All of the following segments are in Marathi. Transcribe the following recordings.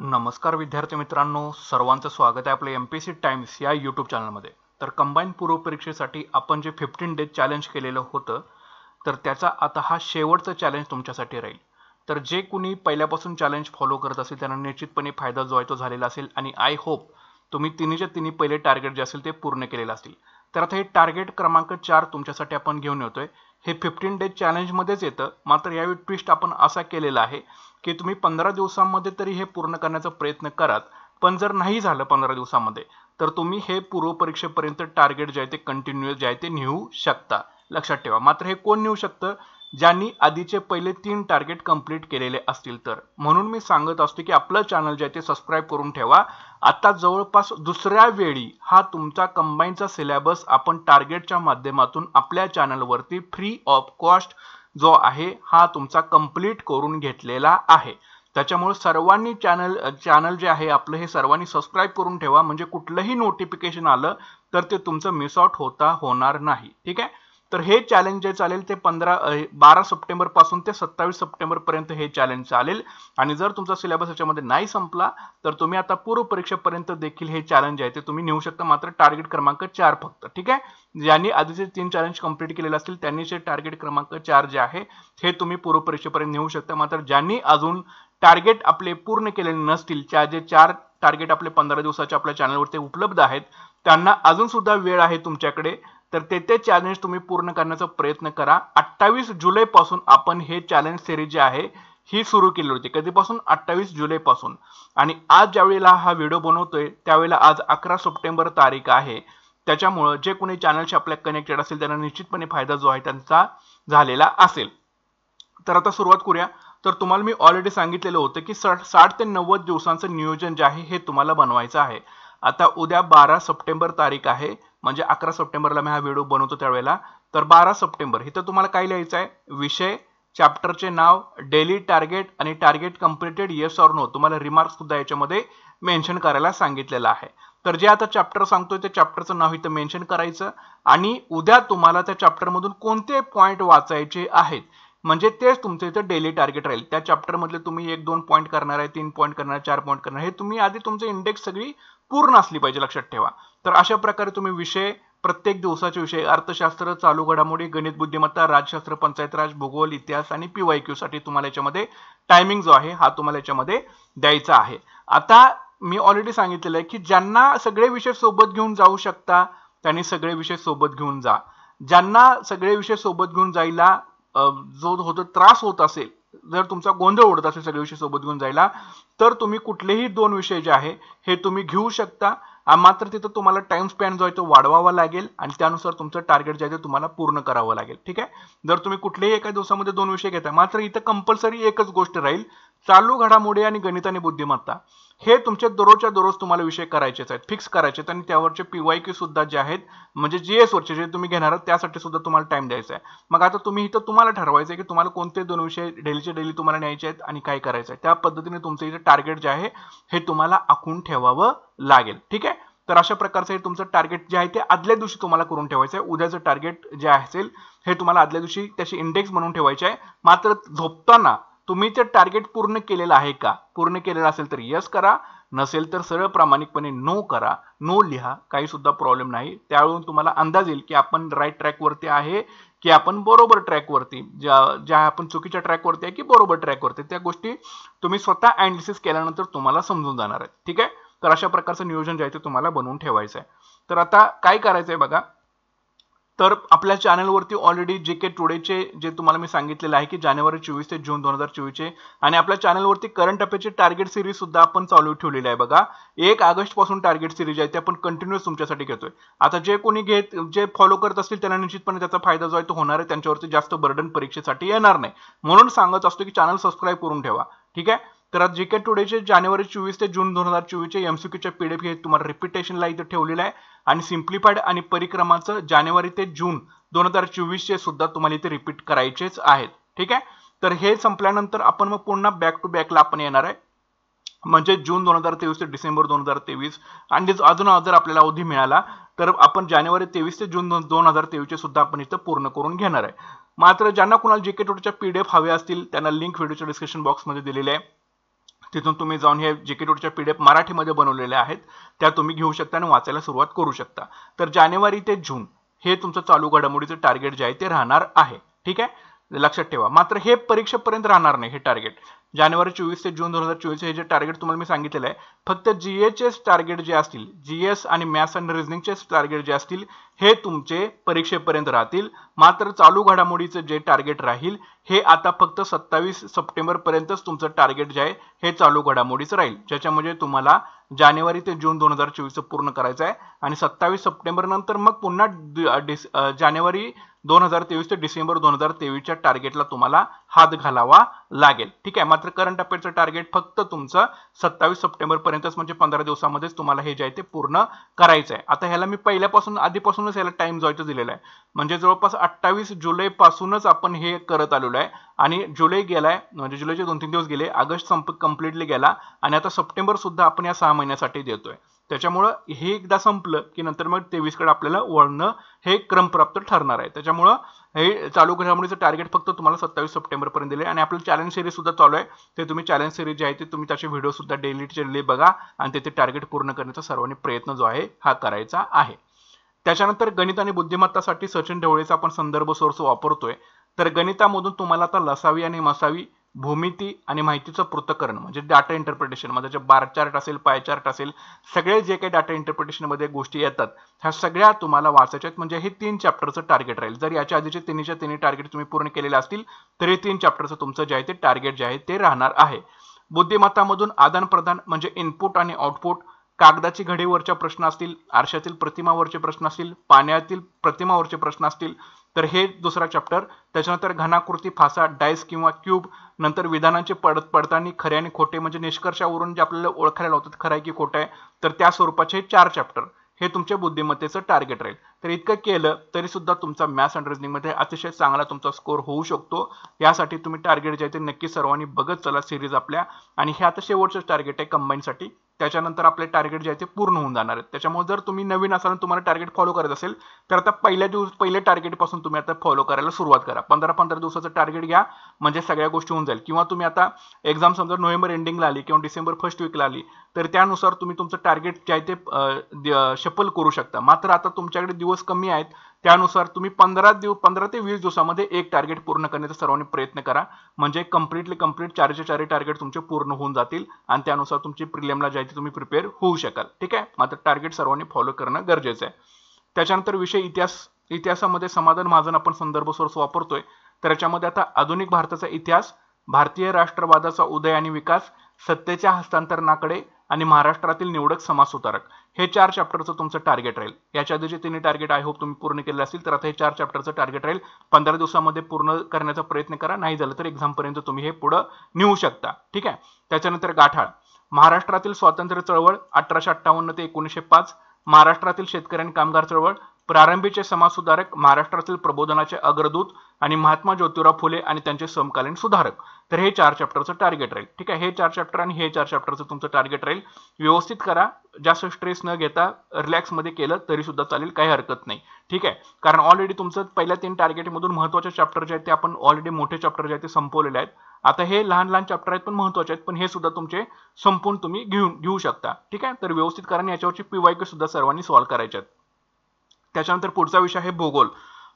नमस्कार विद्यार्थी मित्रांनो, सर्वांचं स्वागत आहे आपल्या एमपीएससी टाइम्स या यूट्यूब चॅनलमध्ये। तर कंबाईन पूर्व परीक्षेसाठी आपण जे 15 डेज चॅलेंज केलेलं होतं, तर त्याचा आता हा शेवटचा चॅलेंज तुमच्यासाठी राहील। तर जे कोणी पहिल्यापासून चॅलेंज फॉलो करत असेल त्यांना निश्चितपणे फायदा जो आहे तो झालेला असेल आणि आय होप तुम्ही तिन्हीच्या तिन्ही पहिले टार्गेट जे असेल ते पूर्ण केलेलं असेल। तर आता हे टार्गेट क्रमांक 4 तुमच्यासाठी आपण घेऊन येतोय। हे 15 डेज चॅलेंज मध्येच येतं, मात्र यावेळी ट्विस्ट आपण असा केलेला आहे की तुम्ही 15 दिवसांमध्ये तरी हे पूर्ण करण्याचा प्रयत्न करात, पण जर नाही झालं 15 दिवसांमध्ये तर तुम्ही हे पूर्व परीक्षेपर्यंत टार्गेट जे आहे ते कंटिन्यूअस जे आहे ते नेऊ शकता। लक्षात ठेवा, मात्र हे कोण नेऊ शकतं? ज्यांनी आधीचे पहिले 3 टार्गेट कंप्लीट केलेले असतील तर। म्हणून मी सांगत असतो की आपलं चॅनल जे आहे ते सबस्क्राइब करून ठेवा। आता जवळपास दुसऱ्या वेळी हा तुमचा कंबाईनचा सिलेबस आपण टार्गेटच्या माध्यमातून आपल्या चॅनलवरती फ्री ऑफ कॉस्ट जो आहे हा तुमचा कंप्लीट करून घेतलेला आहे। त्याच्यामुळे सर्वांनी चॅनल जे आहे आपलं हे सर्वांनी सबस्क्राइब करून ठेवा, म्हणजे कुठलंही नोटिफिकेशन आलं तर ते तुमचं मिस आउट होणार नाही। ठीक आहे, तर हे चॅलेंज जे चालेल ते 12 सप्टेंबर पासून ते 27 सप्टेंबर पर्यंत हे चॅलेंज चालेल। आणि जर तुमचा सिलेबस याच्यामध्ये नाही संपला तर तुम्ही आता पूर्व परीक्षेपर्यंत देखील हे चॅलेंज आहे ते तुम्ही नेऊ शकता, मात्र टार्गेट क्रमांक 4 फक्त। ठीक आहे, ज्यांनी आधीचे 3 चॅलेंज कंप्लीट केलेले असतील त्यांनीचे टार्गेट क्रमांक 4 जे आहे हे तुम्ही पूर्व परीक्षेपर्यंत नेऊ शकता। मात्र ज्यांनी अजून टार्गेट आपले पूर्ण केलेले नसतील, जे 4 टार्गेट आपले 15 दिवसाच्या आपल्या चॅनलवरती उपलब्ध आहेत, त्यांना अजून सुद्धा वेळ आहे तुमच्याकडे। तर ते चॅलेंज तुम्ही पूर्ण करण्याचा प्रयत्न करा। 28 जुलै पासून आपण हे चॅलेंज सिरीज जे आहे ही सुरू केली होती। कधीपासून? 28 जुलै पासून। आणि आज ज्यावेळेला हा व्हिडिओ बनवतोय त्यावेळेला आज 11 सप्टेंबर तारीख आहे। त्याच्यामुळे जे कोणी चॅनलशी आपल्या कनेक्टेड असेल त्यांना निश्चितपणे फायदा जो आहे त्यांचा झालेला असेल। तर आता सुरुवात करूया। तर तुम्हाला मी ऑलरेडी सांगितलेलं होतं की 60 ते 90 दिवसांचं नियोजन जे आहे हे तुम्हाला बनवायचं आहे। आता उद्या 12 सप्टेंबर तारीख आहे, म्हणजे 11 सप्टेंबरला मी हा व्हिडिओ बनवतो त्यावेळेला। तर 12 सप्टेंबर इथं तुम्हाला काय लिहायचं आहे? विषय, चॅप्टरचे नाव, डेली टार्गेट आणि target completed yes or no. तुम्हाला रिमार्क्स सुद्धा याच्यामध्ये मेन्शन करायला सांगितलेलं आहे। तर जे आता चॅप्टर सांगतोय ते चॅप्टरचं नाव इथं मेन्शन करायचं आणि उद्या तुम्हाला त्या चॅप्टर मधून कोणते पॉइंट वाचायचे आहेत, म्हणजे तेच तुमचं इथं डेली टार्गेट राहील। त्या चॅप्टर मधले तुम्ही 1-2 पॉइंट करणार आहे, 3 पॉइंट करणार आहे, 4 पॉइंट करणार आहे, हे तुम्ही आधी तुमचं इंडेक्स सगळी पूर्ण असली पाहिजे, लक्षात ठेवा। तर अशा प्रकारे तुम्ही विषय, प्रत्येक दिवसाचे विषय, अर्थशास्त्र, चालू घडामोडी, गणित बुद्धिमत्ता, राज्यशास्त्र, पंचायत राज, भूगोल, इतिहास आणि पीवायक्यू साठी तुम्हाला याच्यामध्ये टायमिंग जो आहे हा तुम्हाला याच्यामध्ये द्यायचा आहे। आता मी ऑलरेडी सांगितलेलं आहे की ज्यांना सगळे विषय सोबत घेऊन जाऊ शकता त्यांनी सगळे विषय सोबत घेऊन जा। ज्यांना सगळे विषय सोबत घेऊन जायला जो त्रास होत असेल, जर तुमचा गोंधळ उडत असेल सगळे विषय सोबत घेऊन जायला, तर तुम्ही कुठलेही 2 विषय जे आहे हे तुम्ही घेऊ शकता। मात्र तिथं तुम्हाला टाइम स्पॅन जो आहे तो वाढवावा लागेल आणि त्यानुसार तुमचं टार्गेट जे आहे ते तुम्हाला पूर्ण करावं लागेल। ठीक आहे, जर तुम्ही कुठलेही एका दिवसामध्ये 2 विषय घेता, मात्र इथं कंपल्सरी एकच गोष्ट राहील, चालू घडामोडी आणि गणित आणि बुद्धिमत्ता हे तुमचे दररोजच्या दररोज तुम्हाला विषय करायचेच आहेत, फिक्स करायचे आहेत। आणि त्यावरचे पीवायक्यू सुद्धा जे आहेत, म्हणजे जीएस वरचे जे तुम्ही घेणार आहात त्यासाठी सुद्धा तुम्हाला टाइम द्यायचा आहे। मग आता तुम्ही इथं तुम्हाला ठरवायचं आहे की तुम्हाला कोणते 2 विषय डेलीचे डेली तुम्हाला न्यायचे आहेत आणि काय करायचं आहे, त्या पद्धतीने तुमचं इथे टार्गेट जे आहे हे तुम्हाला आखून ठेवावं लागेल। ठीक आहे, तर अशा प्रकारचं हे तुमचं टार्गेट जे आहे ते आदल्या दिवशी तुम्हाला करून ठेवायचं आहे। उद्याचं टार्गेट जे असेल हे तुम्हाला आदल्या दिवशी त्याची इंडेक्स म्हणून ठेवायचे आहे। मात्र झोपताना तुम्ही ते टार्गेट पूर्ण केलेलं आहे का? पूर्ण केलेलं असेल तर यस करा, नसेल तर सरळ प्रामाणिकपणे नो करा, नो लिहा, काही सुद्धा प्रॉब्लेम नाही। त्यावेळून तुम्हाला अंदाज येईल की आपण राईट ट्रॅक वरती आहे की आपण बरोबर ट्रॅक वरती, ज्या आपण चुकीच्या ट्रॅक वरती आहे की बरोबर ट्रॅक वरती, त्या गोष्टी तुम्ही स्वतः अनालिसिस केल्यानंतर तुम्हाला समजून जाणार आहे। ठीक आहे, तर अशा प्रकारचं नियोजन जे आहे ते तुम्हाला बनवून ठेवायचं आहे। तर आता काय करायचंय बघा, तर आपल्या चॅनलवरती ऑलरेडी जीके टुडेचे जे तुम्हाला मी सांगितलेलं आहे की जानेवारी 24 ते जून 2024 चे, आणि आपल्या चॅनलवरती करंट अफेअरची टार्गेट सिरीज सुद्धा आपण चालू ठेवलेली आहे बघा। 1 ऑगस्ट पासून टार्गेट सिरीज आहे ते आपण कंटिन्यूअस तुमच्यासाठी घेतोय। आता जे कोणी जे फॉलो करत असतील त्यांना निश्चितपणे त्याचा फायदा जो आहे तो होणार आहे, त्यांच्यावरती जास्त बर्डन परीक्षेसाठी येणार नाही। म्हणून सांगत असतो की चॅनल सबस्क्राइब करून ठेवा। ठीक आहे, तर आज जीके टुडेचे जानेवारी 24 ते जून 2024 चे एमसीक्यूच्या पीडीएफ हे तुम्हाला रिपीटेशनला इथे ठेवलेलं आहे, आणि सिम्प्लिफाईड आणि परिक्रमाचं जानेवारी ते जून 2024 चे सुद्धा तुम्हाला इथे रिपीट करायचेच आहेत। ठीक आहे, तर हे संपल्यानंतर आपण मग पुन्हा बॅक टू बॅकला आपण येणार आहे, म्हणजे जून 2023 ते डिसेंबर 2023, आणि अजून जर आपल्याला अवधी मिळाला तर आपण जानेवारी 23 ते जून 2023 चे सुद्धा आपण इथं पूर्ण करून घेणार आहे। मात्र ज्यांना कुणाला जीके टुडेच्या पीडीएफ हवे असतील त्यांना लिंक व्हिडिओच्या डिस्क्रिप्शन बॉक्समध्ये दिलेली आहे, तिथून तुम्ही जाऊन हे GK2च्या PDF मराठीमध्ये बनवलेल्या आहेत त्या तुम्ही घेऊ शकता आणि वाचायला सुरुवात करू शकता. तर जानेवारी ते जून हे तुमचं चालू घडामोडीचं टार्गेट जे आहे ते राहणार आहे. ठीक आहे, लक्षात ठेवा. मात्र हे परीक्षेपर्यंत राहणार नाही. हे टार्गेट जानेवारी 24 ते जून 2024 हे जे टार्गेट तुम्हाला मी सांगितलेलं आहे, फक्त GS टार्गेट जे असतील, GS आणि मॅथ्स आणि रिझनिंगचे टार्गेट जे असतील हे तुमचे परीक्षेपर्यंत राहतील. मात्र चालू घडामोडीचं जे टार्गेट राहील हे आता फक्त 27 सप्टेंबर पर्यंतच तुमचं टार्गेट जे आहे हे चालू घडामोडीचं राहील, ज्याच्यामध्ये तुम्हाला जानेवारी ते जून 2024 पूर्ण करायचं आहे आणि 27 सप्टेंबर नंतर मग पुन्हा जानेवारी 2023 ते डिसेंबर 2023च्या टार्गेटला तुम्हाला हात घालावा लागेल. ठीक आहे, मात्र करंट अफेअरचं टार्गेट फक्त तुमचं 27 सप्टेंबर पर्यंतच, म्हणजे 15 दिवसामध्येच तुम्हाला हे जे आहे ते पूर्ण करायचं आहे. आता ह्याला मी आधीपासूनच ह्याला टाइम जो आहे दिलेला आहे, म्हणजे जवळपास 28 जुलै पासूनच आपण हे करत आलेलो आहे आणि जुलै गेलाय, म्हणजे जुलैचे 2-3 दिवस गेले, ऑगस्ट कम्प्लिटली गेला आणि आता सप्टेंबर सुद्धा आपण या 6 महिन्यासाठी देतोय. त्याच्यामुळं हे एकदा संपलं की नंतर मग 23 कडे आपल्याला वळणं हे क्रमप्राप्त ठरणार आहे. त्याच्यामुळं हे चालू घडामोडीचं टार्गेट फक्त तुम्हाला 27 सप्टेंबर पर्यंत दिले आणि आपलं चॅलेंज सिरीज सुद्धा चालू आहे. ते तुम्ही चॅलेंज सिरीज जे आहे ते तुम्ही त्याचे व्हिडिओ सुद्धा डेली बघा आणि ते टार्गेट पूर्ण करण्याचा सर्वांनी प्रयत्न जो आहे हा करायचा आहे. त्याच्यानंतर गणित आणि बुद्धिमत्तासाठी सचिन ढवळेचा आपण संदर्भ सोर्स वापरतोय. तर गणितामधून तुम्हाला आता लसावी आणि मसावी, भूमिती आणि माहितीचं पृथक्करण म्हणजे डाटा इंटरप्रिटेशन मध्ये जे बार चार्ट असेल, पाय चार्ट असेल, सगळे जे काही डाटा इंटरप्रिटेशन मध्ये गोष्टी येतात ह्या सगळ्या तुम्हाला वाचायच्या आहेत. म्हणजे हे 3 चॅप्टरचं टार्गेट राहील. जर याच्या आधीचे तिन्ही टार्गेट तुम्ही पूर्ण केलेले असतील तरी 3 चॅप्टरचं तुमचं जे आहे ते टार्गेट जे आहे ते राहणार आहे. बुद्धिमत्तामधून आदान प्रदान म्हणजे इनपुट आणि आउटपुट, कागदाची घडीवरच्या प्रश्न असतील, आरशातील प्रतिमावरचे प्रश्न असतील, पाण्यातील प्रतिमावरचे प्रश्न असतील तर हे दुसरा चॅप्टर. त्याच्यानंतर घनाकृती, फासा, डायस किंवा क्यूब, नंतर विधानांचे पडताळणी, खरे आणि खोटे म्हणजे निष्कर्षावरून जे आपल्याला ओळखायला लावतात खरं आहे की खोटं आहे, तर त्या स्वरूपाचे 4 चॅप्टर हे तुमच्या बुद्धिमत्तेचं टार्गेट राहील. तर इतकं केलं तरी सुद्धा तुमचा मॅथ्स अँड रिझनिंग मध्ये अतिशय चांगला तुमचा स्कोर होऊ शकतो. यासाठी तुम्ही टार्गेट जे आहे ते नक्की सर्वांनी बघत चला सिरीज आपल्या, आणि हे आता शेवटचं टार्गेट आहे कंबाईनसाठी. त्याच्यानंतर आपले टार्गेट जे आहे ते पूर्ण होऊन जाणार आहेत. त्याच्यामुळे जर तुम्ही नवीन असाल आणि तुम्हाला टार्गेट फॉलो करायचं असेल तर आता पहिल्या टार्गेट पासून तुम्ही आता फॉलो करायला सुरुवात करा. 15 दिवसाचं टार्गेट घ्या म्हणजे सगळ्या गोष्टी होऊन जाईल. किंवा तुम्ही आता एक्झाम समजा नोव्हेंबर एंडिंगला आली किंवा डिसेंबर फर्स्ट वीकला आली तर त्यानुसार तुम्ही तुमचं टार्गेट जे आहे ते शफल करू शकता. मात्र आता तुमच्याकडे दिवस कमी आहेत त्यानुसार तुम्ही 15 ते 20 दिवसामध्ये एक टार्गेट पूर्ण करण्याचा सर्वांनी प्रयत्न करा. म्हणजे कंप्लीट 4चे 4 टार्गेट तुमचे पूर्ण होऊन जातील आणि त्यानुसार तुमची प्रिलिमला जे आहे तुम्ही प्रिपेअर होऊ शकाल. ठीक आहे, मात्र टार्गेट सर्वांनी फॉलो करणं गरजेचं आहे. त्याच्यानंतर विषय इतिहासामध्ये समाधान महाजन आपण संदर्भ सोर्स वापरतोय. तर याच्यामध्ये आता आधुनिक भारताचा इतिहास, भारतीय राष्ट्रवादाचा उदय आणि विकास, सत्तेच्या हस्तांतरणाकडे आणि महाराष्ट्रातील निवडक समाजसुधारक हे 4 चॅप्टरचं तुमचं टार्गेट राहील. याच्या आधीचे 3 टार्गेट आय होप तुम्ही पूर्ण केले असतील. तर आता हे 4 चॅप्टरचं टार्गेट राहील. 15 दिवसामध्ये पूर्ण करण्याचा प्रयत्न करा, नाही झालं तर एक्झाम पर्यंत तुम्ही हे पुढे नेऊ शकता. ठीक आहे. त्याच्यानंतर गाठाळ, महाराष्ट्रातील स्वातंत्र्य चळवळ 1858 ते 1905, महाराष्ट्रातील शेतकरी आणि कामगार चळवळ, प्रारंभीचे समाजसुधारक, महाराष्ट्रातील प्रबोधनाचे अग्रदूत आणि महात्मा ज्योतिराव फुले आणि त्यांचे समकालीन सुधारक. तर हे 4 चॅप्टरचं टार्गेट राहील. ठीक आहे, हे 4 चॅप्टर आणि हे 4 चॅप्टरचं तुमचं टार्गेट राहील. व्यवस्थित करा, जास्त स्ट्रेस न घेता रिलॅक्स मध्ये केलं तरी सुद्धा चालेल, काही हरकत नाही. ठीक आहे, कारण ऑलरेडी तुमचं पहिल्या 3 टार्गेट मधून महत्त्वाचे चॅप्टर जे आहेत ते आपण ऑलरेडी मोठे चॅप्टर जे आहेत ते संपवलेले आहेत. आता हे लहान चॅप्टर आहेत पण महत्त्वाचे आहेत, पण हे सुद्धा तुमचे संपून तुम्ही घेऊ शकता. ठीक आहे, तर व्यवस्थित करा आणि याच्यावरची PYQ सुद्धा सर्वांनी सॉल्व्ह करायचे आहेत. त्याच्यानंतर पुढचा विषय आहे भूगोल.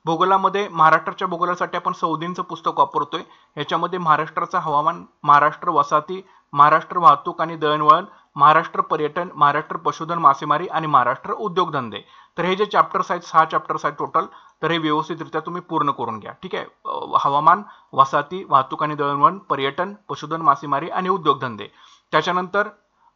भूगोलामध्ये महाराष्ट्राच्या भूगोलासाठी आपण सौदींचं पुस्तक वापरतोय. याच्यामध्ये महाराष्ट्राचं हवामान, महाराष्ट्र वसाहती, महाराष्ट्र वाहतूक आणि दळणवळण, महाराष्ट्र पर्यटन, महाराष्ट्र पशुधन मासेमारी आणि महाराष्ट्र उद्योगधंदे. तर हे जे चॅप्टर्स आहेत 6 चॅप्टर्स आहेत टोटल. तर हे व्यवस्थितरित्या तुम्ही पूर्ण करून घ्या. ठीक आहे, हवामान, वसाहती, वाहतूक आणि दळणवळण, पर्यटन, पशुधन मासेमारी आणि उद्योगधंदे. त्याच्यानंतर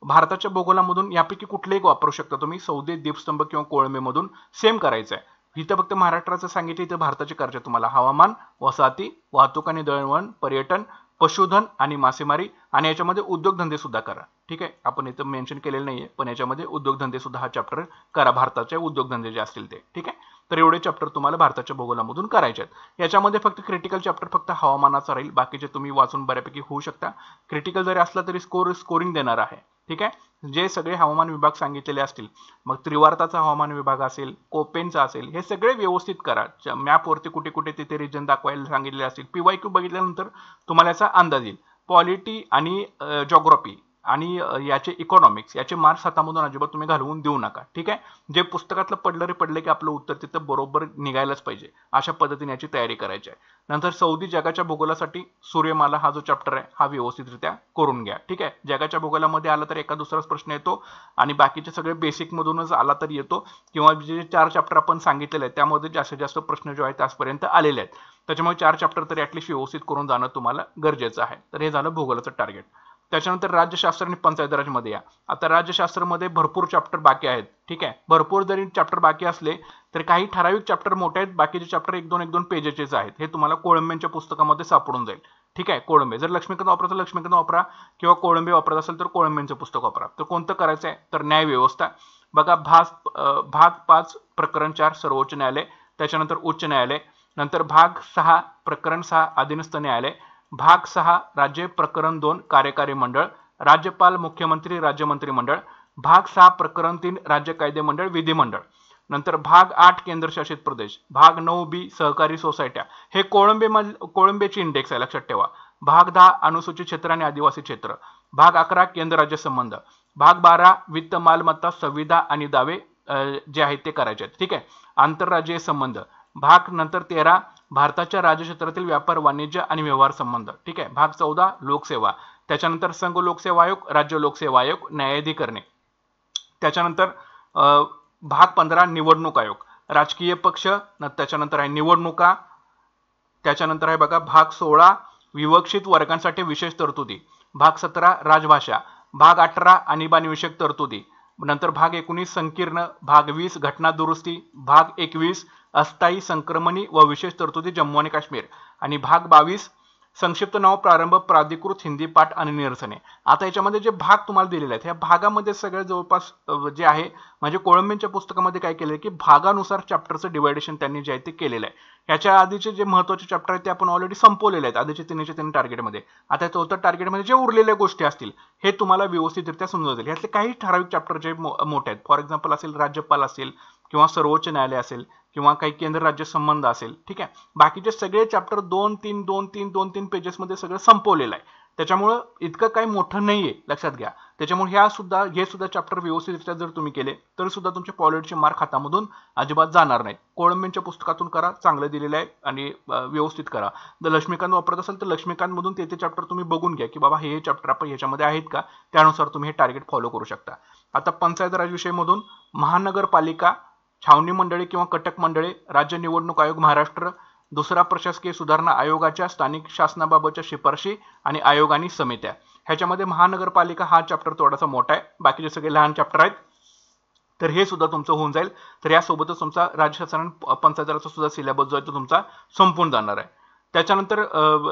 भारताच्या भूगोलामधून यापैकी कुठलेही वापरू शकता तुम्ही. सौदी, दीपस्तंभ किंवा कोळंबेमधून सेम करायचं आहे. इथं फक्त महाराष्ट्राचं सांगितलं, इथं भारताचे करायचे तुम्हाला. हवामान, वसाहती, वाहतूक आणि दळणवळण, पर्यटन, पशुधन आणि मासेमारी आणि याच्यामध्ये उद्योगधंदे सुद्धा करा. ठीक आहे, आपण इथं मेन्शन केलेलं नाहीये पण याच्यामध्ये उद्योगधंदे सुद्धा हा चॅप्टर करा, भारताचे उद्योगधंदे जे असतील ते. ठीक आहे, तर एवढे चॅप्टर तुम्हाला भारताच्या भूगोलामधून करायचे आहेत. याच्यामध्ये फक्त क्रिटिकल चॅप्टर फक्त हवामानाचा राहील, बाकीचे तुम्ही वाचून बऱ्यापैकी होऊ शकता. क्रिटिकल जरी असला तरी स्कोरिंग देणार आहे. ठीक आहे, जे सगळे हवामान विभाग सांगितलेले असतील, मग त्रिवार्ताचा हवामान विभाग असेल, कोपेनचा असेल, हे सगळे व्यवस्थित करा. मॅपवरती कुठे कुठे तिथे रिजन दाखवायला सांगितलेले असतील. PYQ बघितल्यानंतर तुम्हाला याचा अंदाज येईल. पॉलिटी आणि जॉग्राफी आणि याचे इकॉनॉमिक्स याचे मार्क्स हातामधून अजिबात तुम्ही घालवून देऊ नका. ठीक आहे. जे पुस्तकातलं पडलं की आपलं उत्तर तिथं बरोबर निघायलाच पाहिजे, अशा पद्धतीने याची तयारी करायची आहे. नंतर सौदी जगाच्या भूगोलासाठी सूर्यमाला हा जो चॅप्टर आहे हा व्यवस्थितरित्या करून घ्या. ठीक आहे. जगाच्या भूगोलामध्ये आला तर एका दुसराच प्रश्न येतो आणि बाकीचे सगळे बेसिक मधूनच आला तर येतो, किंवा जे 4 चॅप्टर आपण सांगितलेले आहेत त्यामध्ये जास्तीत जास्त प्रश्न जो आहेत आजपर्यंत आलेले आहेत. त्याच्यामुळे 4 चॅप्टर तरी ऍटलीस्ट व्यवस्थित करून जाणं तुम्हाला गरजेचं आहे. तर हे झालं भूगोलाचं टार्गेट. त्याच्यानंतर राज्यशास्त्र आणि पंचायत राजमध्ये या. आता राज्यशास्त्रामध्ये भरपूर चॅप्टर बाकी आहेत. ठीक आहे. भरपूर जरी चॅप्टर बाकी असले तर काही ठराविक चॅप्टर मोठे आहेत, बाकीचे चॅप्टर 1-2 पेजेसचे आहेत. हे तुम्हाला कोळंबेंच्या पुस्तकामध्ये सापडून जाईल. ठीक आहे. कोळंबे जर लक्ष्मीकांत वापरायचं लक्ष्मीकांत वापरा, किंवा कोळंबे वापरत असेल तर कोळंबेंचं पुस्तक वापरा. तर कोणतं करायचं आहे तर न्याय व्यवस्था. बघा भाग 5 प्रकरण 4 सर्वोच्च न्यायालय, त्याच्यानंतर उच्च न्यायालय, नंतर भाग 6 प्रकरण 6 अधीनस्थ न्यायालय, भाग 6 राज्य प्रकरण 2 कार्यकारी मंडळ, राज्यपाल मुख्यमंत्री राज्य मंत्रिमंडळ, भाग 6 प्रकरण 3 राज्य कायदे मंडळ विधिमंडळ, नंतर भाग 8 केंद्रशासित प्रदेश, भाग 9B सहकारी सोसायट्या. हे कोळंबेची इंडेक्स आहे, लक्षात ठेवा. भाग 10 अनुसूचित क्षेत्र आणि आदिवासी क्षेत्र, भाग 11 केंद्र राज्य संबंध, भाग 12 वित्त मालमत्ता संविदा आणि दावे जे आहेत ते करायचे आहेत. ठीक आहे. आंतरराज्यीय संबंध, भाग नंतर 13 भारताच्या राज्यक्षेत्रातील व्यापार वाणिज्य आणि व्यवहार संबंध. ठीक आहे. भाग 14 लोकसेवा, त्याच्यानंतर संघ लोकसेवा आयोग, राज्य लोकसेवा आयोग, न्यायाधिकरणे, त्याच्यानंतर भाग 15 निवडणूक आयोग, राजकीय पक्ष, त्याच्यानंतर आहे निवडणुका, त्याच्यानंतर आहे बघा भाग 16 विवक्षित वर्गांसाठी विशेष तरतुदी, भाग 17 राजभाषा, भाग 18 आणीबाणीविषयक तरतुदी, नंतर भाग 19 संकीर्ण, भाग 20 घटना दुरुस्ती, भाग 21 अस्थायी संक्रमणी व विशेष तरतुदी जम्मू आणि काश्मीर, आणि भाग 22 संक्षिप्त नाव प्रारंभ प्राधिकृत हिंदी पाठ आणि निरसने. आता याच्यामध्ये जे भाग तुम्हाला दिलेले आहेत ह्या भागामध्ये सगळं जवळपास जे आहे म्हणजे कोळंबेंच्या पुस्तकामध्ये काय केलंय की भागानुसार चॅप्टरचं डिवायडेशन त्यांनी जे आहे ते केलेलं आहे. ह्याच्या आधीचे जे महत्त्वाचे चॅप्टर आहेत ते आपण ऑलरेडी संपवलेले आहेत आधीचे 3 टार्गेटमध्ये. आता चौथं टार्गेटमध्ये जे उरलेल्या गोष्टी असतील हे तुम्हाला व्यवस्थितरित्या समजतील. ह्यातले काही ठराविक चॅप्टर जे मोठे आहेत, फॉर एक्झाम्पल असेल राज्यपाल असेल, किंवा सर्वोच्च न्यायालय असेल, किंवा काही केंद्र राज्य संबंध असेल. ठीक आहे. बाकीचे सगळे चॅप्टर 2-3 पेजेसमध्ये सगळं संपवलेलं आहे. त्याच्यामुळं इतकं काही मोठं नाहीये, लक्षात घ्या. त्याच्यामुळे हे सुद्धा चॅप्टर व्यवस्थितरित्या जर तुम्ही केले तर सुद्धा तुमचे पॉलिटिचे मार्क हातामधून अजिबात जाणार नाहीत. कोळंबेंच्या पुस्तकातून करा, चांगलं दिलेलं आहे आणि व्यवस्थित करा. जर लक्ष्मीकांत वापरत असेल तर लक्ष्मीकांत मधून ते चॅप्टर तुम्ही बघून घ्या की बाबा हे चॅप्टर आपण ह्याच्यामध्ये आहेत का, त्यानुसार तुम्ही हे टार्गेट फॉलो करू शकता. आता पंचायत राज विषय मधून महानगरपालिका, छावणी मंडळे किंवा कटक मंडळे, राज्य निवडणूक आयोग महाराष्ट्र, दुसरा प्रशासकीय सुधारणा आयोगाच्या स्थानिक शासनाबाबतच्या शिफारशी आणि आयोग आणि समित्या. ह्याच्यामध्ये महानगरपालिका हा चॅप्टर थोडासा मोठा आहे, बाकीचे सगळे लहान चॅप्टर आहेत. तर हे सुद्धा तुमचं होऊन जाईल. तर यासोबतच तुमचा राज्यशास्त्र आणि पंचायत राजचा सुद्धा सिलेबस जो आहे तो तुमचा संपून जाणार आहे. त्याच्यानंतर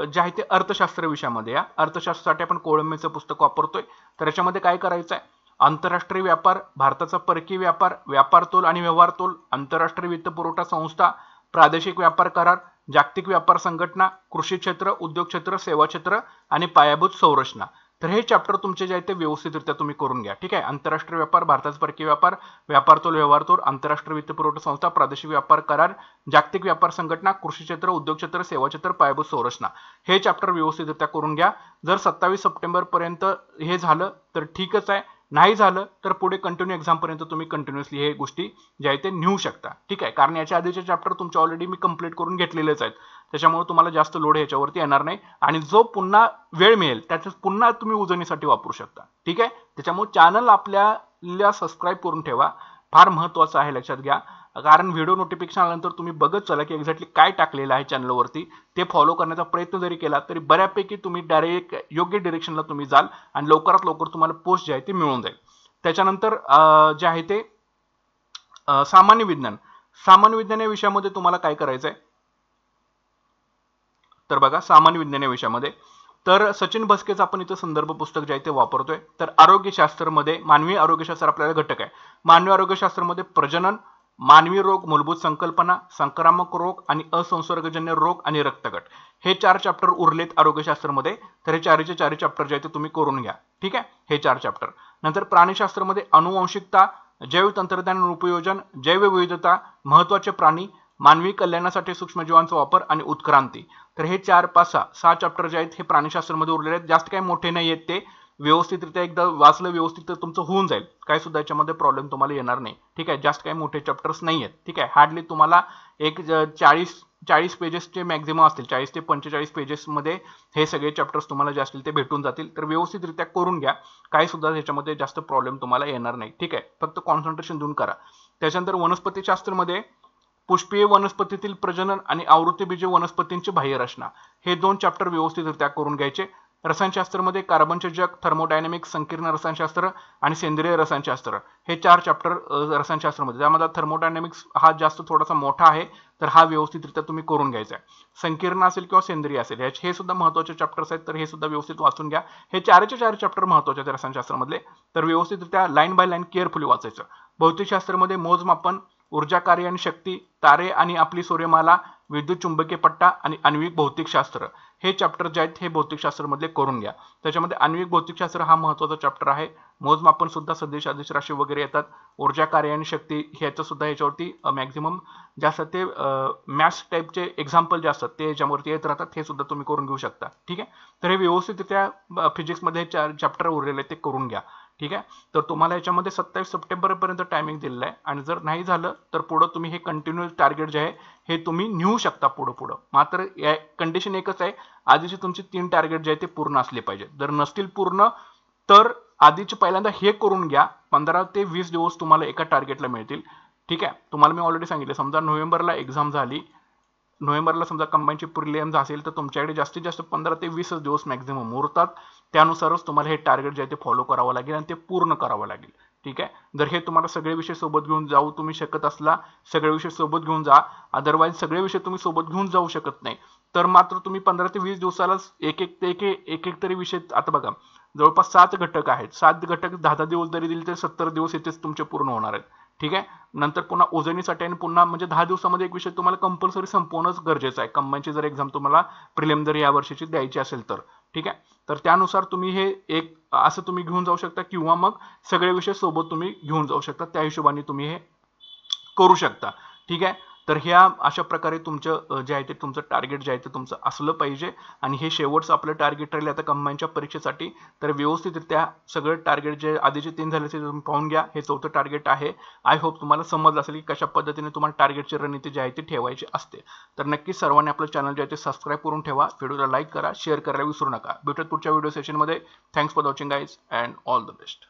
जे आहे ते अर्थशास्त्र विषयामध्ये या अर्थशास्त्रासाठी आपण कोळंबेचं पुस्तक वापरतोय. तर याच्यामध्ये काय करायचं आहे, आंतरराष्ट्रीय व्यापार, भारताचा परकीय व्यापार, व्यापार तोल आणि व्यवहार तोल, आंतरराष्ट्रीय वित्त पुरवठा संस्था, प्रादेशिक व्यापार करार, जागतिक व्यापार संघटना, कृषी क्षेत्र, उद्योग क्षेत्र, सेवा क्षेत्र आणि पायाभूत संरचना. तर हे चॅप्टर तुमचे जे आहे ते व्यवस्थितरित्या तुम्ही करून घ्या. ठीक आहे. आंतरराष्ट्रीय व्यापार, भारताचा परकीय व्यापार, व्यापार तोल व्यवहार तोल, आंतरराष्ट्रीय वित्त पुरवठा संस्था, प्रादेशिक व्यापार करार, जागतिक व्यापार संघटना, कृषी क्षेत्र, उद्योग क्षेत्र, सेवा क्षेत्र, पायाभूत संरचना, हे चॅप्टर व्यवस्थितरित्या करून घ्या. जर 27 सप्टेंबर पर्यंत हे झालं तर ठीकच आहे, नाही झालं तर पुढे कंटिन्यू एक्झाम पर्यंत तुम्ही कंटिन्युअसली हे गोष्टी जे आहे ते नेऊ शकता. ठीक आहे. कारण याच्या आधीचे चॅप्टर तुमचे ऑलरेडी मी कंप्लीट करून घेतलेलेच आहेत, त्याच्यामुळे तुम्हाला जास्त लोड ह्याच्यावरती येणार नाही आणि जो पुन्हा वेळ मिळेल त्याच्यात पुन्हा तुम्ही उजवणीसाठी वापरू शकता. ठीक आहे. त्याच्यामुळे चॅनल आपल्याला सबस्क्राईब करून ठेवा, फार महत्त्वाचं आहे, लक्षात घ्या. कारण व्हिडिओ नोटिफिकेशन आल्यानंतर तुम्ही बघत चला की एक्झॅक्टली काय टाकलेलं आहे चॅनलवरती, ते फॉलो करण्याचा प्रयत्न जरी केला तरी बऱ्यापैकी तुम्ही डायरेक्ट योग्य डिरेक्शनला तुम्ही जाल आणि लवकरात लवकर तुम्हाला पोस्ट जे आहे ते मिळून जाईल. त्याच्यानंतर जे आहे ते सामान्य विज्ञान या विषयामध्ये तुम्हाला काय करायचं आहे तर बघा, सामान्य विज्ञान या विषयामध्ये तर सचिन भस्केचं आपण इथं संदर्भ पुस्तक जे आहे ते वापरतोय. तर आरोग्यशास्त्रामध्ये मानवी आरोग्यशास्त्र आपल्याला घटक आहे. मानवी आरोग्यशास्त्रामध्ये प्रजनन, मानवी रोग, मूलभूत संकल्पना, संक्रामक रोग आणि असंसर्गजन्य रोग आणि रक्तगट, हे 4 चॅप्टर उरलेत आरोग्यशास्त्रामध्ये. तर हे 4चे 4 चॅप्टर जे आहे ते तुम्ही करून घ्या. ठीक आहे. हे 4 चॅप्टर. नंतर प्राणीशास्त्रामध्ये अनुवांशिकता, जैव तंत्रज्ञान उपयोजन, जैवविविधता, महत्त्वाचे प्राणी, मानवी कल्याणासाठी सूक्ष्मजीवांचा वापर आणि उत्क्रांती. तर हे 4, 5, 6 चॅप्टर जे आहेत हे प्राणीशास्त्रामध्ये उरलेले आहेत. जास्त काही मोठे नाही आहेत ते, व्यवस्थितरित्या एकदा वाचलं व्यवस्थित तर तुमचं होऊन जाईल, काय सुद्धा याच्यामध्ये प्रॉब्लेम तुम्हाला येणार नाही. ठीक आहे, जास्त काही मोठे चॅप्टर्स नाही आहेत. ठीक आहे, हार्डली तुम्हाला एक 40 पेजेसचे मॅक्झिमम असतील, 40 ते 45 पेजेसमध्ये हे सगळे चॅप्टर्स तुम्हाला जे असतील ते भेटून जातील. तर व्यवस्थितरित्या करून घ्या, काही सुद्धा याच्यामध्ये जास्त प्रॉब्लेम तुम्हाला येणार नाही. ठीक आहे, फक्त कॉन्सन्ट्रेशन देऊन करा. त्याच्यानंतर वनस्पतीशास्त्रामध्ये पुष्पीय वनस्पतीतील प्रजनन आणि आवृत्तीबीज वनस्पतींची बाह्यरचना हे 2 चॅप्टर व्यवस्थितरित्या करून घ्यायचे. रसायनशास्त्रामध्ये कार्बनचे जग, थर्मोडायनेमिक्स, संकीर्ण रसायनशास्त्र आणि सेंद्रिय रसायनशास्त्र हे 4 चॅप्टर रसायनशास्त्रामध्ये. त्यामध्ये थर्मोडायनेमिक्स हा जास्त थोडासा मोठा आहे, तर हा व्यवस्थितरित्या तुम्ही करून घ्यायचा आहे. संकीर्ण असेल किंवा सेंद्रिय असेल हे सुद्धा महत्त्वाचे चॅप्टर्स आहेत, तर हे सुद्धा व्यवस्थित वाचून घ्या. हे 4 चॅप्टर महत्त्वाचे आहेत रसायनशास्त्रामधले, तर व्यवस्थितरित्या लाईन बाय लाईन केअरफुली वाचायचं. भौतिकशास्त्रामध्ये मोजमापन, ऊर्जा कार्य आणि शक्ती, तारे आणि आपली सूर्यमाला, विद्युत चुंबकीय पट्टा आणि आण्विक भौतिकशास्त्र हे चॅप्टर जे आहेत हे भौतिकशास्त्रामधले करून घ्या. त्याच्यामध्ये आण्विक भौतिकशास्त्र हा महत्त्वाचा चॅप्टर आहे. मोजमापन सुद्धा सदिश, अदिश राशी वगैरे येतात. ऊर्जा कार्य आणि शक्ती ह्याचं सुद्धा याच्यावरती मॅक्झिमम जे असतात ते मॅथ्स टाईपचे एक्झाम्पल जे असतात ते याच्यावरती येत राहतात, हे सुद्धा तुम्ही करून घेऊ शकता. ठीक आहे, तर हे व्यवस्थितरित्या फिजिक्समध्ये 4 चॅप्टर उरलेले आहेत ते करून घ्या. ठीक आहे, तर तुम्हाला याच्यामध्ये 27 सप्टेंबरपर्यंत टायमिंग दिलेलं आहे, आणि जर नाही झालं तर पुढं तुम्ही हे कंटिन्यू टार्गेट जे आहे हे तुम्ही नेऊ शकता पुढं. मात्र कंडिशन एकच आहे, आधीचे तुमचे 3 टार्गेट जे आहे ते पूर्ण असले पाहिजे. जर नसतील पूर्ण तर आधीचे पहिल्यांदा हे करून घ्या. 15 ते 20 दिवस तुम्हाला एका टार्गेटला मिळतील. ठीक आहे, तुम्हाला मी ऑलरेडी सांगितलं, समजा नोव्हेंबरला एक्झाम झाली, नोव्हेंबरला समजा कंबाईनची प्रिलिम्स असेल, तर तुमच्याकडे जास्तीत जास्त 15 ते 20 दिवस मॅक्झिमम उरतात. त्यानुसारच तुम्हाला हे टार्गेट जे आहे ते फॉलो करावं लागेल आणि ते पूर्ण करावं लागेल. ठीक आहे, जर हे तुम्हाला सगळे विषय सोबत घेऊन जाऊ तुम्ही शकत असला, सगळे विषय सोबत घेऊन जा. अदरवाईज सगळे विषय तुम्ही सोबत घेऊन जाऊ शकत नाही, तर मात्र तुम्ही 15 ते 20 दिवसालाच एक तरी विषय, आता बघा जवळपास 7 घटक आहेत, 7 घटक 10 दिवस जरी दिले तर 70 दिवस इथेच तुमचे पूर्ण होणार आहेत. ठीक आहे, नंतर पुन्हा उजळणीसाठी आणि पुन्हा म्हणजे 10 दिवसामध्ये एक विषय तुम्हाला कंपल्सरी संपवणंच गरजेचं आहे, कंबाईनची जर एक्झाम तुम्हाला प्रिलिम जर या वर्षीची द्यायची असेल तर. ठीक आहे, तर त्यानुसार तुम्ही हे एक असं तुम्ही घेऊन जाऊ शकता, किंवा मग सगळे विषय सोबत तुम्ही घेऊन जाऊ शकता, त्या हिशोबाने तुम्ही हे करू शकता. ठीक आहे, तर ह्या अशा प्रकारे तुमचं जे आहे ते तुमचं टार्गेट जे आहे ते तुमचं असलं पाहिजे. आणि हे शेवटचं आपलं टार्गेट राहिलं आता कंबाईनच्या परीक्षेसाठी. तर व्यवस्थितरित्या सगळं टार्गेट जे आधीचे 3 झाले ते तुम्ही पाहून घ्या. हे 4थं टार्गेट आहे. आय होप तुम्हाला समजलं असेल की कशा पद्धतीने तुम्हाला टार्गेटची रणनीती जी आहे ती ठेवायची असते. तर नक्कीच सर्वांनी आपलं चॅनल जे आहे ते सबस्क्राईब करून ठेवा, व्हिडिओला लाईक करा, शेअर करायला विसरू नका. भेटूयात पुढच्या व्हिडिओ सेशनमध्ये. Thanks for watching guys and all the best.